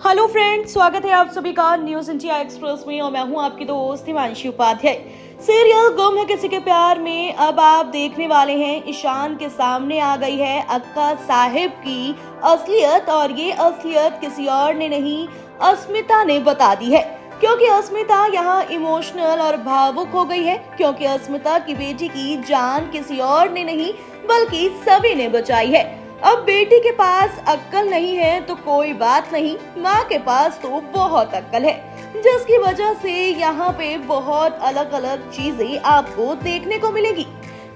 Hello friends, स्वागत है आप सभी का न्यूज इंडिया एक्सप्रेस में और मैं हूं आपकी दोस्त हिमांशी उपाध्याय। सीरियल गुम है किसी के प्यार में अब आप देखने वाले हैं ईशान के सामने आ गई है अक्का साहिब की असलियत और ये असलियत किसी और ने नहीं अस्मिता ने बता दी है। क्योंकि अस्मिता यहाँ इमोशनल और भावुक हो गई है क्योंकि अस्मिता की बेटी की जान किसी और ने नहीं बल्कि सभी ने बचाई है। अब बेटी के पास अक्कल नहीं है तो कोई बात नहीं, माँ के पास तो बहुत अक्कल है, जिसकी वजह से यहाँ पे बहुत अलग अलग चीजें आपको देखने को मिलेगी।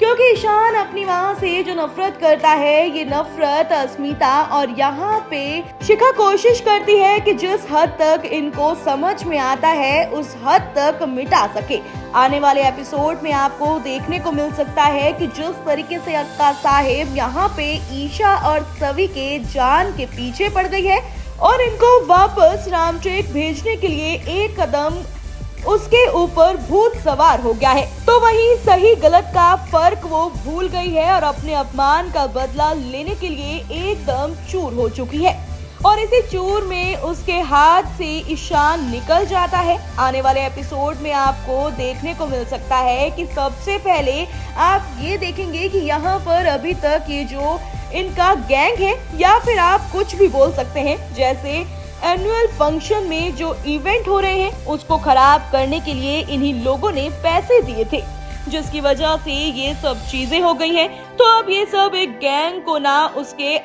क्योंकि ईशान अपनी माँ से जो नफरत करता है, ये नफरत अस्मिता और यहाँ पे शिखा कोशिश करती है कि जिस हद तक इनको समझ में आता है उस हद तक मिटा सके। आने वाले एपिसोड में आपको देखने को मिल सकता है कि जिस तरीके से अक्का साहिब यहाँ पे ईशा और सवी के जान के पीछे पड़ गई है और इनको वापस रामटेक भेजने के लिए एक कदम उसके ऊपर भूत सवार हो गया है, तो वहीं सही गलत का फर्क वो भूल गई है और अपने अपमान का बदला लेने के लिए एकदम चूर हो चुकी है। और इसी चूर में उसके हाथ से ईशान निकल जाता है। आने वाले एपिसोड में आपको देखने को मिल सकता है कि सबसे पहले आप ये देखेंगे कि यहाँ पर अभी तक ये जो इनका गैंग है या फिर आप कुछ भी बोल सकते हैं, जैसे एनुअल फंक्शन में जो इवेंट हो रहे हैं उसको खराब करने के लिए इन्हीं लोगों ने पैसे दिए थे, जिसकी वजह से ये सब चीजें हो गई हैं। तो अब ये सब एक गैंग को ना उसके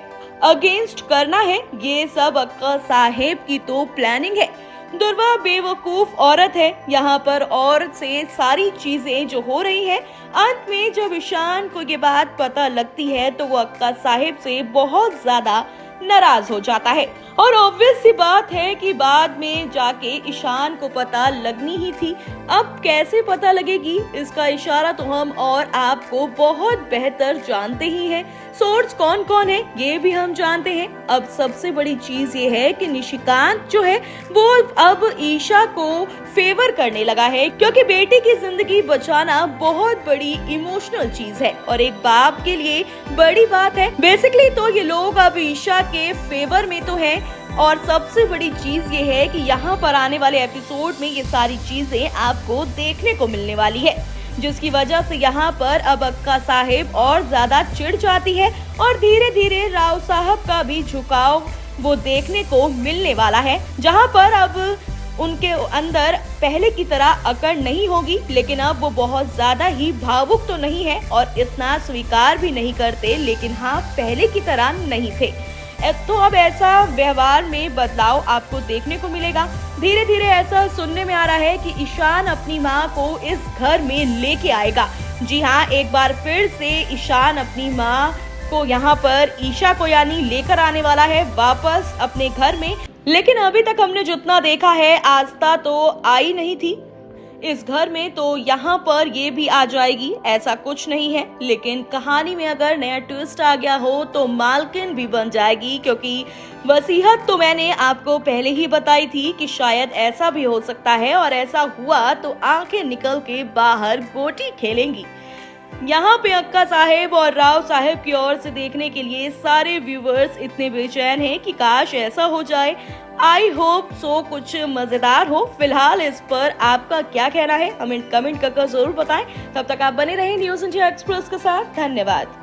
अगेंस्ट करना है, ये सब अक्का साहिब की तो प्लानिंग है। दुर्वा बेवकूफ औरत है यहाँ पर और से सारी चीजें जो हो रही है, अंत में जब ईशान को ये बात पता लगती है तो वो अक्का साहिब से बहुत ज्यादा नाराज हो जाता है। और ऑब्वियस सी बात है कि बाद में जाके ईशान को पता लगनी ही थी। अब कैसे पता लगेगी इसका इशारा तो हम और आपको बहुत बेहतर जानते ही हैं। सोर्स कौन कौन है ये भी हम जानते हैं। अब सबसे बड़ी चीज ये है कि निशिकांत जो है वो अब ईशा को फेवर करने लगा है, क्योंकि बेटी की जिंदगी बचाना बहुत बड़ी इमोशनल चीज है और एक बाप के लिए बड़ी बात है। बेसिकली तो ये लोग अब ईशा के फेवर में तो है और सबसे बड़ी चीज ये है कि यहाँ पर आने वाले एपिसोड में ये सारी चीजें आपको देखने को मिलने वाली है, जिसकी वजह से यहाँ पर अब अक्का साहिब और ज्यादा चिढ़ जाती है और धीरे धीरे राव साहब का भी झुकाव वो देखने को मिलने वाला है, जहाँ पर अब उनके अंदर पहले की तरह अकड़ नहीं होगी, लेकिन अब वो बहुत ज्यादा ही भावुक तो नहीं है और इतना स्वीकार भी नहीं करते, लेकिन हाँ पहले की तरह नहीं थे। तो अब ऐसा व्यवहार में बदलाव आपको देखने को मिलेगा। धीरे धीरे ऐसा सुनने में आ रहा है कि ईशान अपनी माँ को इस घर में लेके आएगा। जी हाँ, एक बार फिर से ईशान अपनी माँ को यहाँ पर ईशा को यानी लेकर आने वाला है वापस अपने घर में। लेकिन अभी तक हमने जितना देखा है आस्था तो आई नहीं थी इस घर में, तो यहाँ पर ये भी आ जाएगी, ऐसा कुछ नहीं है। लेकिन कहानी में अगर नया ट्विस्ट आ गया हो तो मालकिन भी बन जाएगी, क्योंकि वसीयत तो मैंने आपको पहले ही बताई थी कि शायद ऐसा भी हो सकता है और ऐसा हुआ तो आंखें निकल के बाहर गोटी खेलेंगी। यहाँ पे अक्का साहिब और राव साहिब की ओर से देखने के लिए सारे व्यूवर्स इतने बेचैन हैं कि काश ऐसा हो जाए। आई होप सो कुछ मजेदार हो। फिलहाल इस पर आपका क्या कहना है हमें कमेंट करके जरूर बताएं। तब तक आप बने रहें न्यूज इंडिया एक्सप्रेस के साथ। धन्यवाद।